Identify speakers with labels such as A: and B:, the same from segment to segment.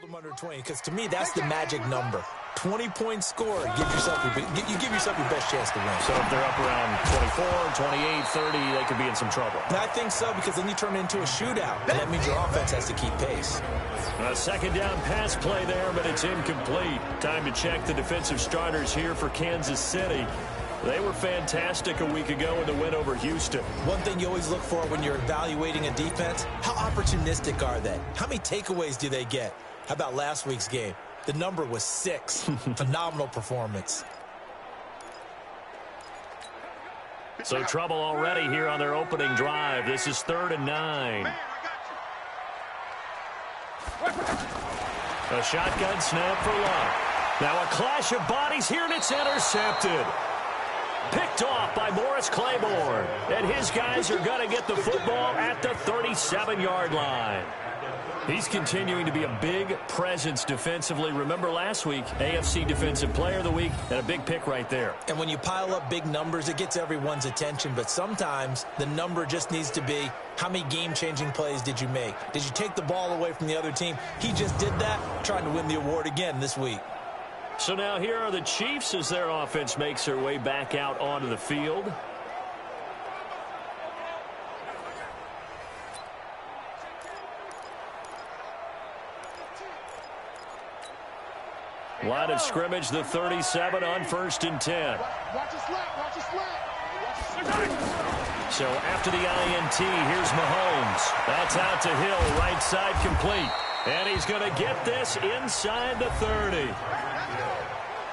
A: them under 20, because to me, that's the magic number. 20-point score, you give yourself your best chance to win.
B: So if they're up around 24, 28, 30, they could be in some trouble.
A: I think so, because then you turn it into a shootout, and that means your offense has to keep pace.
B: A second down pass play there, but it's incomplete. Time to check the defensive starters here for Kansas City. They were fantastic a week ago in the win over Houston.
A: One thing you always look for when you're evaluating a defense, how opportunistic are they? How many takeaways do they get? How about last week's game? The number was 6. Phenomenal performance.
B: So trouble already here on their opening drive. This is 3rd and 9. A shotgun snap for Love. Now a clash of bodies here, and it's intercepted. Picked off by Morris Claiborne. And his guys are going to get the football at the 37-yard line. He's continuing to be a big presence defensively. Remember last week, AFC Defensive Player of the Week, and a big pick right there.
A: And when you pile up big numbers, it gets everyone's attention. But sometimes the number just needs to be, how many game-changing plays did you make? Did you take the ball away from the other team? He just did that, trying to win the award again this week.
B: So now here are the Chiefs as their offense makes their way back out onto the field. Line of scrimmage, the 37 on 1st and 10. So after the INT, here's MaHomes. That's out to Hill, right side complete. And he's going to get this inside the 30.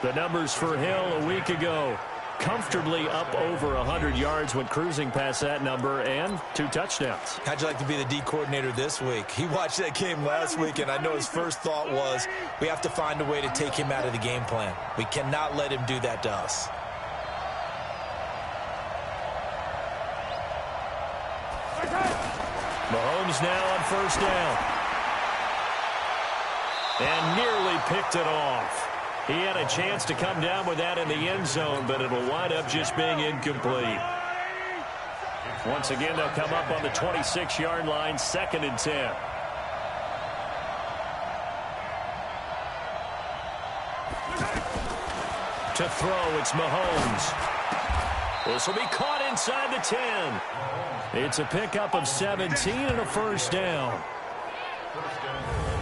B: The numbers for Hill a week ago. Comfortably up over 100 yards when cruising past that number, and 2 touchdowns.
A: How'd you like to be the D coordinator this week? He watched that game last week, and I know his first thought was, we have to find a way to take him out of the game plan. We cannot let him do that to us.
B: MaHomes now on 1st down. And nearly picked it off. He had a chance to come down with that in the end zone, but it'll wind up just being incomplete. Once again, they'll come up on the 26-yard line, 2nd and 10. To throw, it's MaHomes. This will be caught inside the 10. It's a pickup of 17 and a 1st down.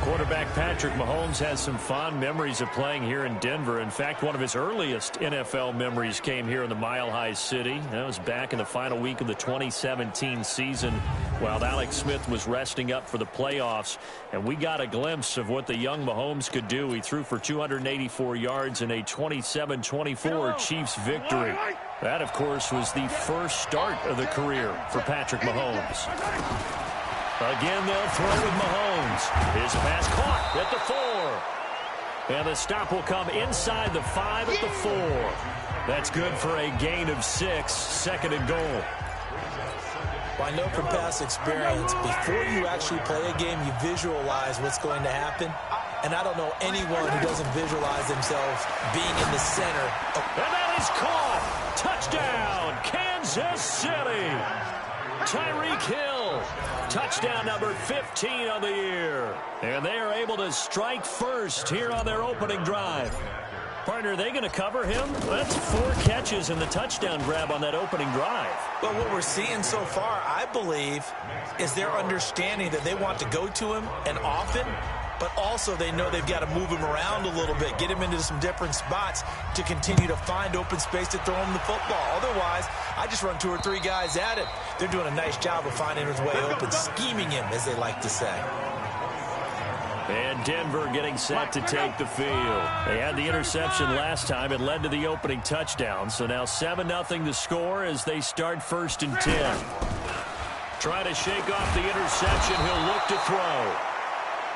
B: Quarterback Patrick Mahomes has some fond memories of playing here in Denver. In fact, one of his earliest NFL memories came here in the Mile High City. That was back in the final week of the 2017 season while Alex Smith was resting up for the playoffs. And we got a glimpse of what the young Mahomes could do. He threw for 284 yards in a 27-24 Chiefs victory. That, of course, was the first start of the career for Patrick Mahomes. Again, they'll throw with Mahomes. His pass caught at the 4. And the stop will come inside the 5 at the 4. That's good for a gain of 6, 2nd and goal.
A: Well, I know from past experience, before you actually play a game, you visualize what's going to happen. And I don't know anyone who doesn't visualize themselves being in the center.
B: And that is caught. Touchdown, Kansas City. Tyreek Hill. Touchdown number 15 on the year. And they are able to strike first here on their opening drive. Partner, are they going to cover him? That's 4 catches and the touchdown grab on that opening drive.
A: Well, what we're seeing so far, I believe, is their understanding that they want to go to him and often, but also they know they've got to move him around a little bit, get him into some different spots to continue to find open space to throw him the football. Otherwise, I just run 2 or 3 guys at it. They're doing a nice job of finding his way open, scheming him, as they like to say.
B: And Denver getting set to take the field. They had the interception last time. It led to the opening touchdown. So now 7-0 the score as they start 1st and 10. Trying to shake off the interception. He'll look to throw.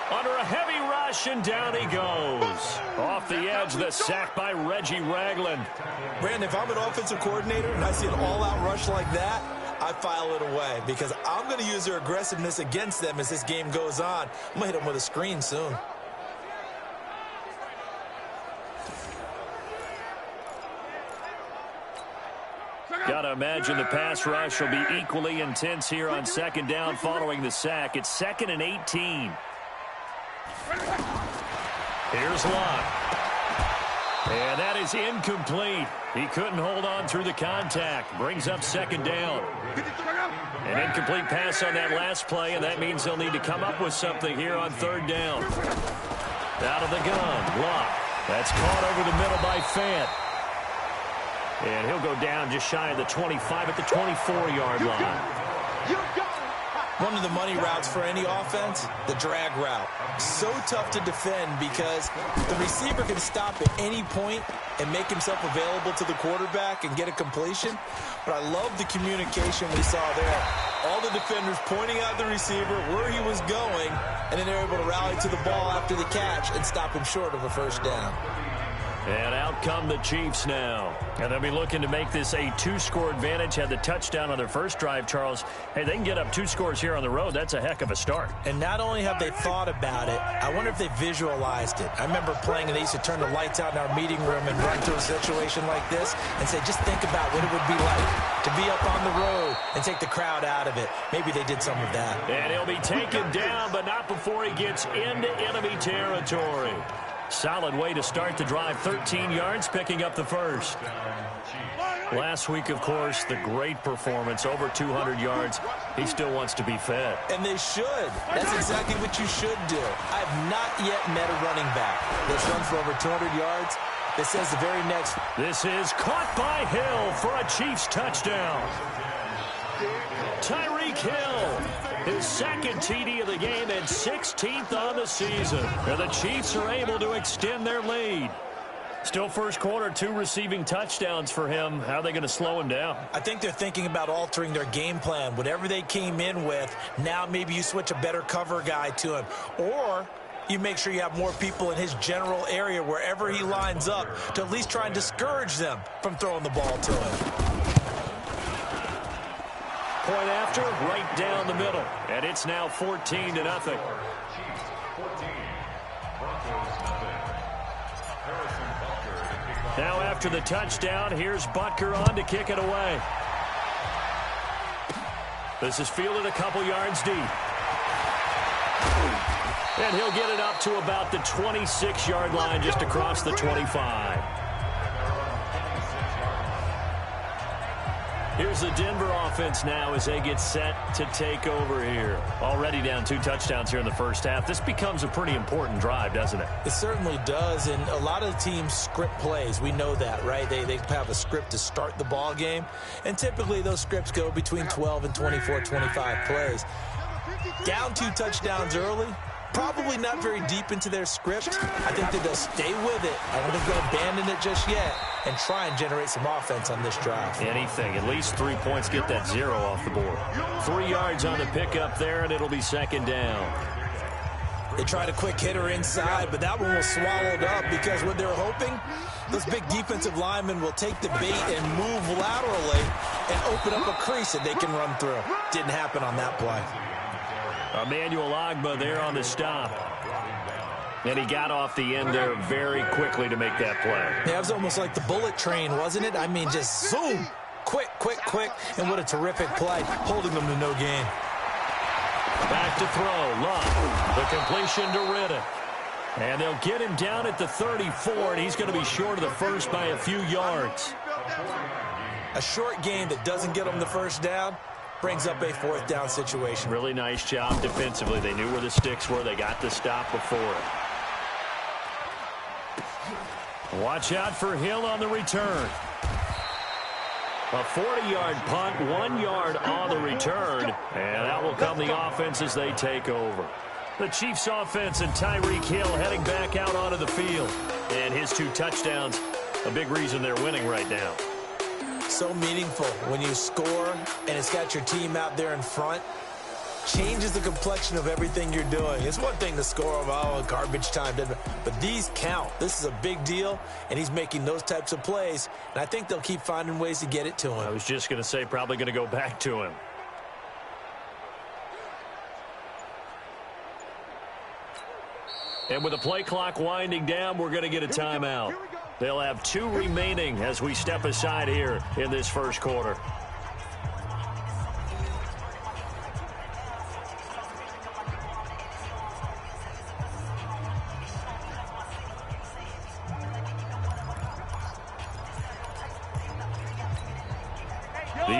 B: Under a heavy rush, and down he goes. Off the edge, the sack by Reggie Ragland.
A: Brandon, if I'm an offensive coordinator and I see an all-out rush like that, I file it away because I'm going to use their aggressiveness against them as this game goes on. I'm going to hit them with a screen soon.
B: Got to imagine the pass rush will be equally intense here on 2nd down following the sack. It's 2nd and 18. Here's Locke. And that is incomplete. He couldn't hold on through the contact. Brings up second down. An incomplete pass on that last play, and that means they'll need to come up with something here on third down. Out of the gun, Locke. That's caught over the middle by Fant. And he'll go down just shy of the 25 at the 24-yard line.
A: One of the money routes for any offense, the drag route. So tough to defend because the receiver can stop at any point and make himself available to the quarterback and get a completion. But I love the communication we saw there. All the defenders pointing out the receiver, where he was going, and then they're able to rally to the ball after the catch and stop him short of a first down.
B: And out come the Chiefs now. And they'll be looking to make this a two-score advantage. Had the touchdown on their first drive, Charles. Hey, they can get up 2 scores here on the road. That's a heck of a start.
A: And not only have they thought about it, I wonder if they visualized it. I remember playing, and they used to turn the lights out in our meeting room and run through a situation like this and say, just think about what it would be like to be up on the road and take the crowd out of it. Maybe they did some of that.
B: And he'll be taken down, but not before he gets into enemy territory. Solid way to start the drive. 13 yards, picking up the first. Last week, of course, the great performance, over 200 yards. He still wants to be fed.
A: And they should. That's exactly what you should do. I've not yet met a running back that's run for over 200 yards. It says the very next.
B: This is caught by Hill for a Chiefs touchdown. Tyreek Hill. His second TD of the game and 16th on the season. And the Chiefs are able to extend their lead. Still first quarter, 2 receiving touchdowns for him. How are they going to slow him down?
A: I think they're thinking about altering their game plan. Whatever they came in with, now maybe you switch a better cover guy to him. Or you make sure you have more people in his general area wherever he lines up to at least try and discourage them from throwing the ball to him.
B: Point after, right down the middle. And it's now 14-0. Now after the touchdown, here's Butker on to kick it away. This is fielded a couple yards deep. And he'll get it up to about the 26-yard line, just across the 25. Here's the Denver offense now as they get set to take over here. Already down 2 touchdowns here in the first half. This becomes a pretty important drive, doesn't it?
A: It certainly does, and a lot of the teams script plays. We know that, right? They have a script to start the ball game, and typically those scripts go between 12 and 24, 25 plays. Down 2 touchdowns early, probably not very deep into their script. I think that they'll stay with it. I don't think they'll abandon it just yet and try and generate some offense on this drive.
B: Anything. At least 3 points, get that 0 off the board. 3 yards on the pickup there, and it'll be second down.
A: They tried a quick hitter inside, but that one was swallowed up because what they're hoping, those big defensive linemen will take the bait and move laterally and open up a crease that they can run through. Didn't happen on that play.
B: Emmanuel Ogbah there on the stop. And he got off the end there very quickly to make that play.
A: Yeah, it was almost like the bullet train, wasn't it? I mean, just zoom. Quick, quick, quick. And what a terrific play, holding them to no gain.
B: Back to throw. Love. The completion to Riddick. And they'll get him down at the 34, and he's going to be short of the first by a few yards.
A: A short gain that doesn't get him the first down brings up a 4th down situation.
B: Really nice job defensively. They knew where the sticks were. They got the stop before it. Watch out for Hill on the return. A 40-yard punt, 1 yard on the return. And that will come the offense as they take over. The Chiefs offense and Tyreek Hill heading back out onto the field. And his 2 touchdowns, a big reason they're winning right now.
A: So meaningful when you score and it's got your team out there in front. Changes the complexion of everything you're doing. It's one thing to score garbage time, but these count. This is a big deal, and he's making those types of plays, and I think they'll keep finding ways to get it to him.
B: I was just going to say probably going to go back to him. And with the play clock winding down, we're going to get a timeout. They'll have 2 remaining as we step aside here in this first quarter.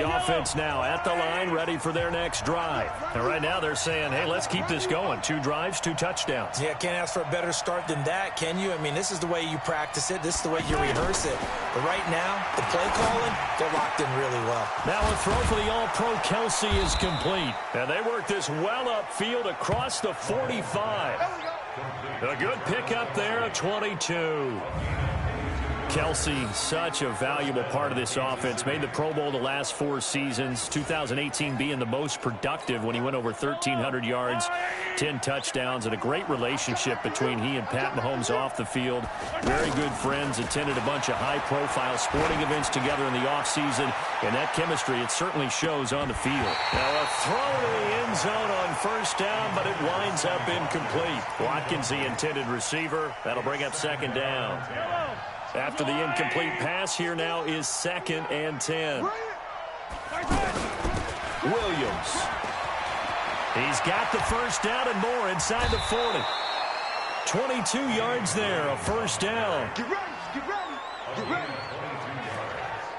B: offense now at the line, ready for their next drive. And right now they're saying, hey, let's keep this going. 2 drives, 2 touchdowns.
A: Yeah, can't ask for a better start than that, can you? I mean, this is the way you practice it. This is the way you rehearse it. But right now, the play calling, they're locked in really well.
B: Now a throw for the All-Pro Kelsey is complete. And they work this well upfield across the 45. A good pickup there at 22. Kelsey, such a valuable part of this offense. Made the Pro Bowl the last 4 seasons. 2018 being the most productive when he went over 1,300 yards, 10 touchdowns, and a great relationship between he and Pat MaHomes off the field. Very good friends. Attended a bunch of high-profile sporting events together in the offseason. And that chemistry, it certainly shows on the field. Now a throw to the end zone on first down, but it winds up incomplete. Watkins, the intended receiver. That'll bring up second down. After the incomplete pass, here now is 2nd and 10. Williams. He's got the first down and more inside the 40. 22 yards there, a first down.
C: Get ready, get ready, get ready.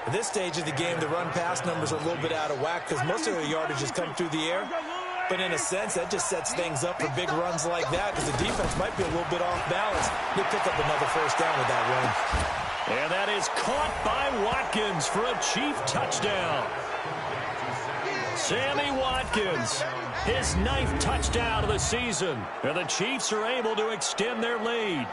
A: At this stage of the game, the run-pass numbers are a little bit out of whack because most of the yardage has come through the air. But in a sense, that just sets things up for big runs like that because the defense might be a little bit off balance. They pick up another first down with that run.
B: And that is caught by Watkins for a Chief touchdown. Sammy Watkins, his 9th touchdown of the season. And the Chiefs are able to extend their lead.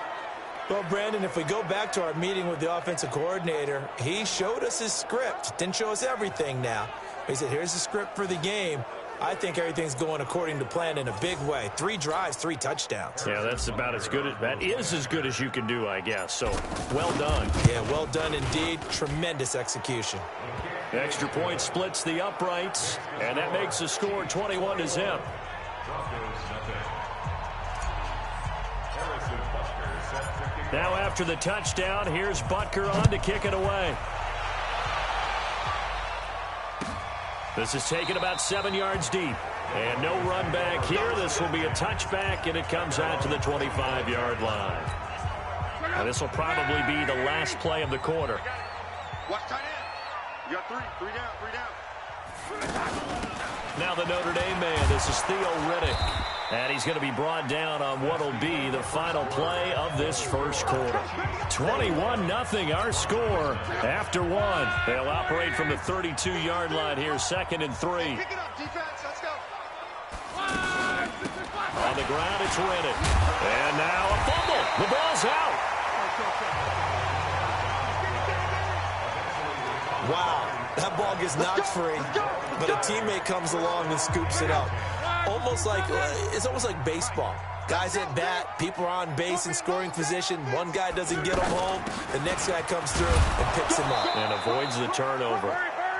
A: Well, Brandon, if we go back to our meeting with the offensive coordinator, he showed us his script. Didn't show us everything now. He said, here's the script for the game. I think everything's going according to plan in a big way. 3 drives, 3 touchdowns.
B: Yeah, that's about as good as that is as good as you can do, I guess. So, well done.
A: Yeah, well done indeed. Tremendous execution.
B: Extra point splits the uprights, and that makes the score 21-0. Now after the touchdown, here's Butker on to kick it away. This is taken about 7 yards deep. And no run back here. This will be a touchback, and it comes out to the 25-yard line. Now, this will probably be the last play of the quarter.
C: Watch tight end. You got 3 down.
B: Now the Notre Dame man, this is Theo Riddick. And he's going to be brought down on what will be the final play of this first quarter. 21-0 our score after 1. They'll operate from the 32-yard line here, 2nd and 3.
C: Pick it up, defense. Let's go.
B: On the ground, it's Riddick. And now a fumble. The ball's out.
A: Wow, that ball gets knocked free, but a teammate comes along and scoops it up. It's almost like baseball. Guys at bat, people are on base in scoring position. One guy doesn't get him home. The next guy comes through and picks him up.
B: And avoids the turnover.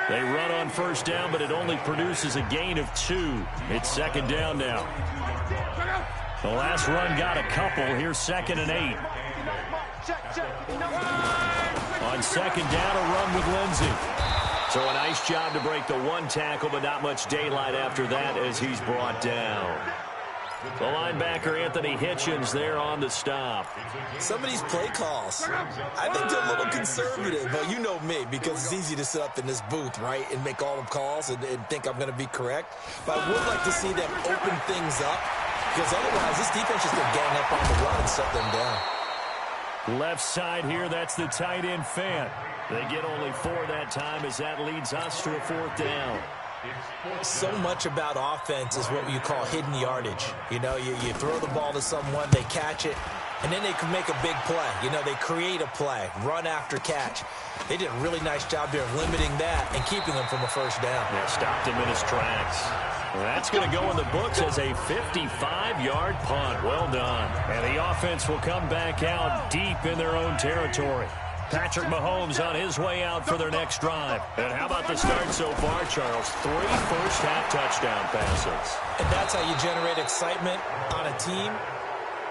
B: They run on first down, but it only produces a gain of 2. It's 2nd down now. The last run got a couple. Here's 2nd and 8. On 2nd down, a run with Lindsey. So a nice job to break the 1 tackle, but not much daylight after that as he's brought down. The linebacker, Anthony Hitchens, there on the stop.
A: Some of these play calls, I think they're a little conservative. But you know me, because it's easy to sit up in this booth, right, and make all the calls and think I'm going to be correct. But I would like to see them open things up, because otherwise this defense is going to gang up on the run and shut them down.
B: Left side here, that's the tight end Fant. They get only 4 that time as that leads us to a 4th down.
A: So much about offense is what you call hidden yardage. You know, you throw the ball to someone, they catch it, and then they can make a big play. You know, they create a play, run after catch. They did a really nice job there of limiting that and keeping them from a first down.
B: Yeah, stopped him in his tracks. That's going to go in the books as a 55-yard punt. Well done. And the offense will come back out deep in their own territory. Patrick MaHomes on his way out for their next drive. And how about the start so far, Charles? 3 first-half touchdown passes.
A: And that's how you generate excitement on a team,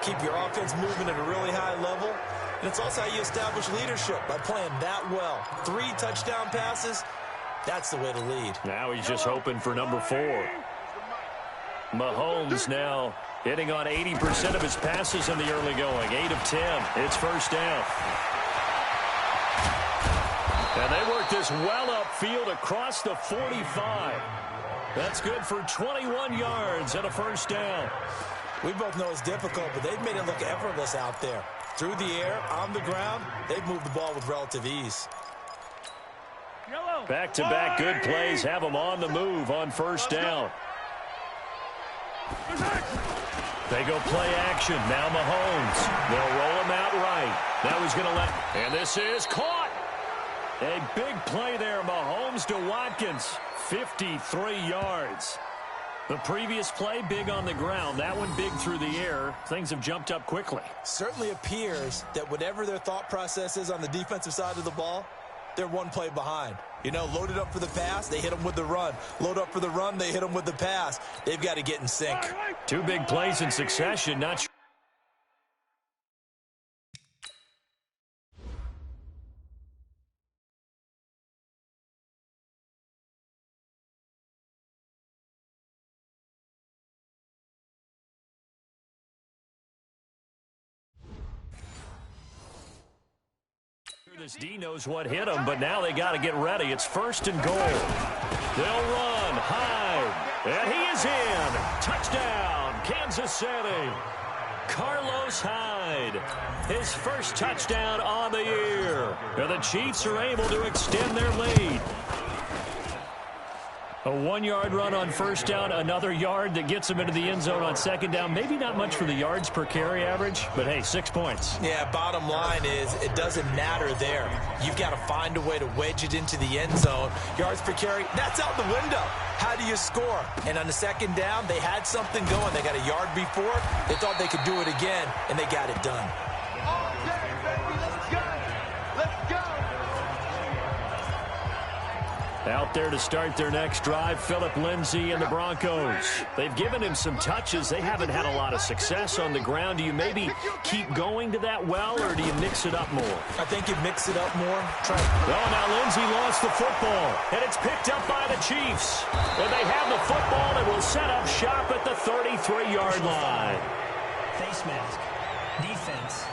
A: keep your offense moving at a really high level, and it's also how you establish leadership by playing that well. 3 touchdown passes, that's the way to lead.
B: Now he's just hoping for number 4. MaHomes now hitting on 80% of his passes in the early going. 8 of 10. It's first down. And they work this well upfield across the 45. That's good for 21 yards and a first down.
A: We both know it's difficult, but they've made it look effortless out there. Through the air, on the ground, they've moved the ball with relative ease.
B: Back-to-back good plays have them on the move on first down. They go play action. Now MaHomes. They'll roll him out right. That was going to let... And this is caught. A big play there. MaHomes to Watkins. 53 yards. The previous play, big on the ground. That one big through the air. Things have jumped up quickly.
A: Certainly appears that whatever their thought process is on the defensive side of the ball, they're one play behind. You know, loaded up for the pass, they hit them with the run. Load up for the run, they hit them with the pass. They've got to get in sync.
B: Two big plays in succession. Not sure. This D knows what hit him, but now they got to get ready. It's first and goal. They'll run, Hyde, and he is in. Touchdown, Kansas City. Carlos Hyde, his first touchdown on the year. And the Chiefs are able to extend their lead. A 1-yard run on first down, another yard that gets them into the end zone on second down. Maybe not much for the yards per carry average, but hey, 6 points.
A: Yeah, bottom line is it doesn't matter there. You've got to find a way to wedge it into the end zone. Yards per carry, that's out the window. How do you score? And on the second down, they had something going. They got a yard before. They thought they could do it again, and they got it done.
C: All day, baby. Let's go. Let's go.
B: Out there to start their next drive, Philip Lindsay and the Broncos. They've given him some touches. They haven't had a lot of success on the ground. Do you maybe keep going to that well, or do you mix it up more?
A: I think you mix it up more.
B: Oh, now Lindsay lost the football, and it's picked up by the Chiefs. And they have the football and will set up shop at the 33-yard line.
D: Face mask. Defense.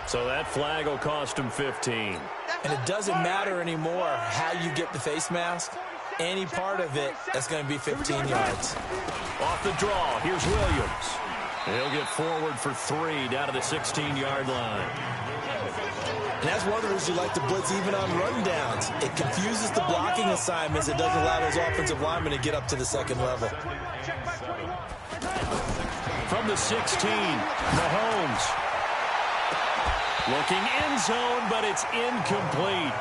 B: So that flag will cost him 15.
A: And it doesn't matter anymore how you get the face mask. Any part of it, that's going to be 15 yards.
B: Off the draw, here's Williams. He'll get forward for 3 down to the 16-yard line.
A: And that's one of the reasons you like to blitz even on rundowns. It confuses the blocking assignments. It doesn't allow those offensive linemen to get up to the second level.
B: From the 16, MaHomes. Looking end zone, but it's incomplete.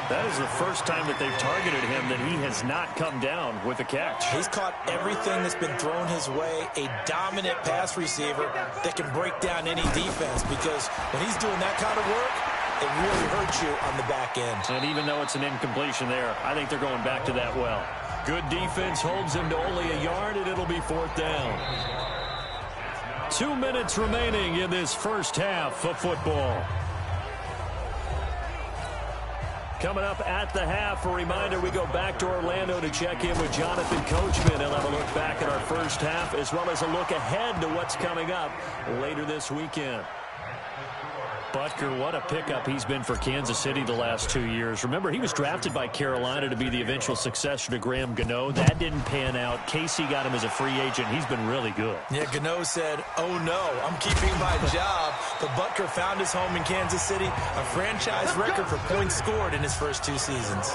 B: That is the first time that they've targeted him that he has not come down with a catch.
A: He's caught everything that's been thrown his way. A dominant pass receiver that can break down any defense, because when he's doing that kind of work, it really hurts you on the back end.
B: And even though it's an incompletion there, I think they're going back to that well. Good defense holds him to only a yard, and it'll be 4th down. 2 minutes remaining in this first half of football. Coming up at the half, a reminder, we go back to Orlando to check in with Jonathan Coachman. He'll have a look back at our first half, as well as a look ahead to what's coming up later this weekend. Butker, what a pickup he's been for Kansas City the last 2 years. Remember, he was drafted by Carolina to be the eventual successor to Graham Gano. That didn't pan out. Casey got him as a free agent. He's been really good.
A: Yeah, Gano said, oh no, I'm keeping my job. But Butker found his home in Kansas City, a franchise record for points scored in his first 2 seasons.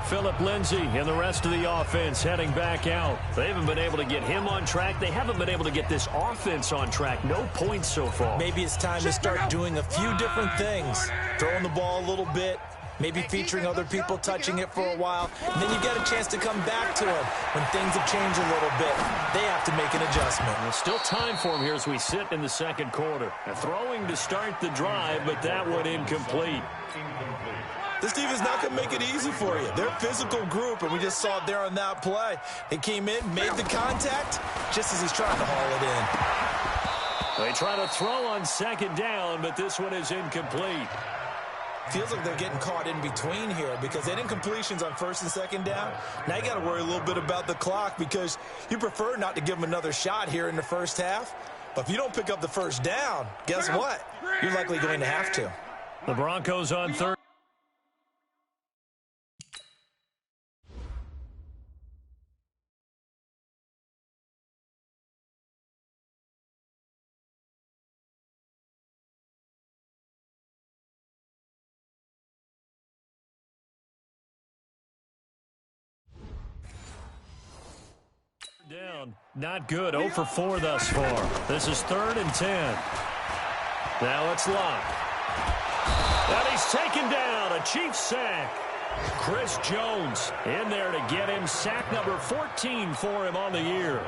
B: Philip Lindsay and the rest of the offense heading back out. They haven't been able to get him on track. They haven't been able to get this offense on track. No points so far.
A: Maybe it's time to start doing a few different things. Throwing the ball a little bit, maybe featuring other people touching it for a while, and then you get a chance to come back to him when things have changed a little bit. They have to make an adjustment.
B: There's still time for him here as we sit in the second quarter. Throwing to start the drive, but that one incomplete.
A: This team is not going to make it easy for you. They're a physical group, and we just saw it there on that play. They came in, made the contact, just as he's trying to haul it in.
B: They try to throw on second down, but this one is incomplete.
A: Feels like they're getting caught in between here because they didn't completions on first and second down. Now you got to worry a little bit about the clock because you prefer not to give them another shot here in the first half. But if you don't pick up the first down, guess what? You're likely going to have to.
B: The Broncos on third. Down. Not good. 0 for 4 thus far. This is 3rd and 10. Now it's Locke. And he's taken down. A Chiefs sack. Chris Jones in there to get him. Sack number 14 for him on the year.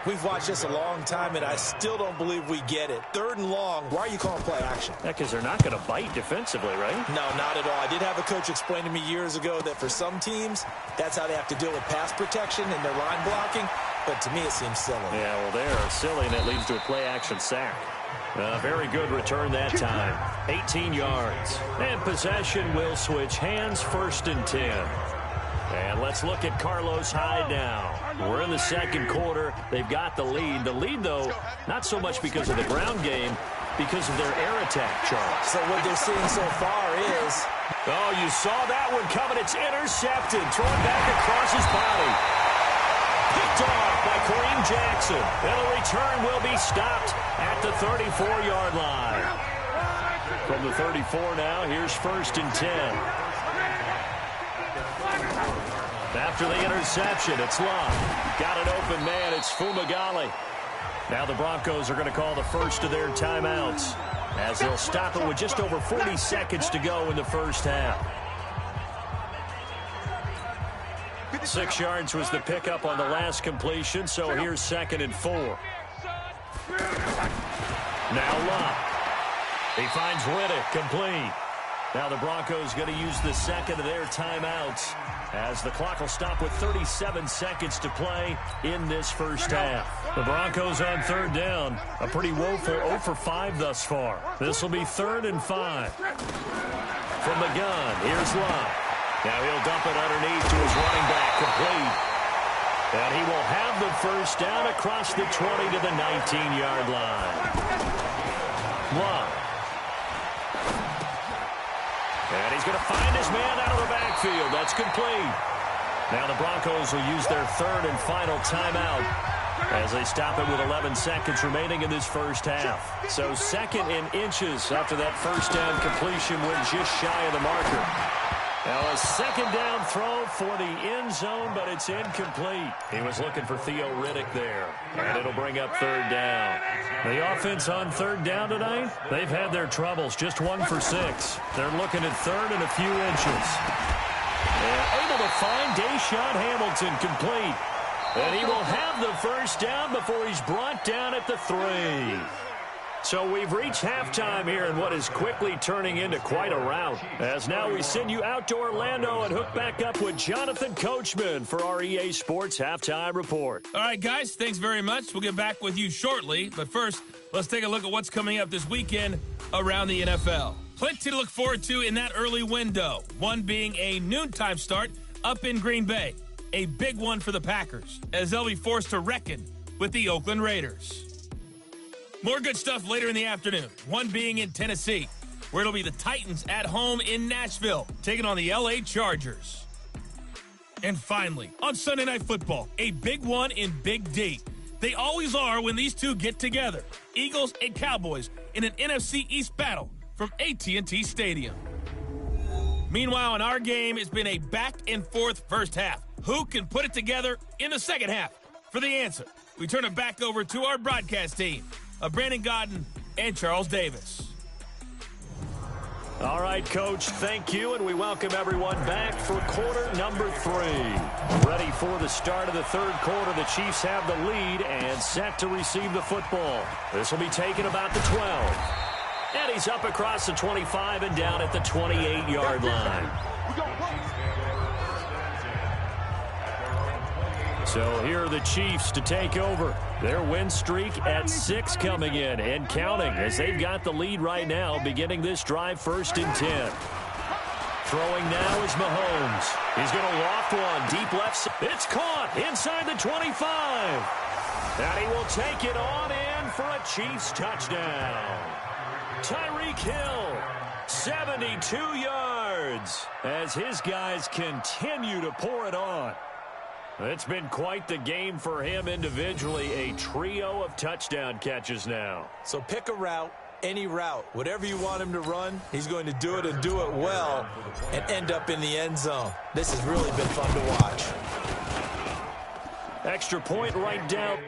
A: We've watched this a long time, and I still don't believe we get it. 3rd and long. Why are you calling play action?
B: Yeah, because they're not going to bite defensively, right?
A: No, not at all. I did have a coach explain to me years ago that for some teams, that's how they have to deal with pass protection and their line blocking. But to me, it seems silly.
B: Yeah, well, they're silly, and it leads to a play-action sack. Very good return that time. 18 yards. And possession will switch hands, 1st and 10. And let's look at Carlos Hyde now. We're in the second quarter. They've got the lead. The lead, though, not so much because of the ground game, because of their air attack, Charles.
A: So what they're seeing so far is...
B: Oh, you saw that one coming. It's intercepted. Thrown back across his body. Picked off by Kareem Jackson. And the return will be stopped at the 34-yard line. From the 34 now, here's 1st and 10. After the interception, it's Locke. Got an open man. It's Fumagalli. Now the Broncos are going to call the first of their timeouts as they'll stop it with just over 40 seconds to go in the first half. 6 yards was the pickup on the last completion, so here's 2nd and 4. Now Locke. He finds Riddick complete. Now the Broncos going to use the second of their timeouts as the clock will stop with 37 seconds to play in this first half. The Broncos on 3rd down. A pretty woeful 0 for 5 thus far. This will be 3rd and 5. From the gun, here's Locke. Now he'll dump it underneath to his running back, complete. And he will have the first down across the 20 to the 19-yard line. Locke. And he's going to find his man out of the backfield. That's complete. Now the Broncos will use their 3rd and final timeout as they stop it with 11 seconds remaining in this first half. So 2nd and inches after that first down completion went just shy of the marker. Now a 2nd down throw for the end zone, but it's incomplete. He was looking for Theo Riddick there, and it'll bring up 3rd down. The offense on 3rd down tonight, they've had their troubles, just 1 for 6. They're looking at 3rd and a few inches. And able to find Deshaun Hamilton complete. And he will have the first down before he's brought down at the 3. So we've reached halftime here in what is quickly turning into quite a rout. As now we send you out to Orlando and hook back up with Jonathan Coachman for our EA Sports Halftime Report.
E: All right, guys, thanks very much. We'll get back with you shortly. But first, let's take a look at what's coming up this weekend around the NFL. Plenty to look forward to in that early window. One being a noontime start up in Green Bay. A big one for the Packers, as they'll be forced to reckon with the Oakland Raiders. More good stuff later in the afternoon, one being in Tennessee, where it'll be the Titans at home in Nashville, taking on the LA Chargers. And finally, on Sunday Night Football, a big one in Big D. They always are when these two get together. Eagles and Cowboys in an NFC East battle from AT&T Stadium. Meanwhile, in our game, it's been a back-and-forth first half. Who can put it together in the second half? For the answer, we turn it back over to our broadcast team of Brandon Godden and Charles Davis.
B: All right, Coach, thank you, and we welcome everyone back for quarter number 3. Ready for the start of the third quarter. The Chiefs have the lead and set to receive the football. This will be taken about the 12. And he's up across the 25 and down at the 28-yard line. So here are the Chiefs to take over. Their win streak at 6 coming in and counting as they've got the lead right now beginning this drive 1st and 10. Throwing now is MaHomes. He's going to loft one deep left side. It's caught inside the 25. And he will take it on in for a Chiefs touchdown. Tyreek Hill, 72 yards, as his guys continue to pour it on. It's been quite the game for him individually, a trio of touchdown catches now.
A: So pick a route, any route, whatever you want him to run, he's going to do it and do it well and end up in the end zone. This has really been fun to watch.
B: Extra point right down.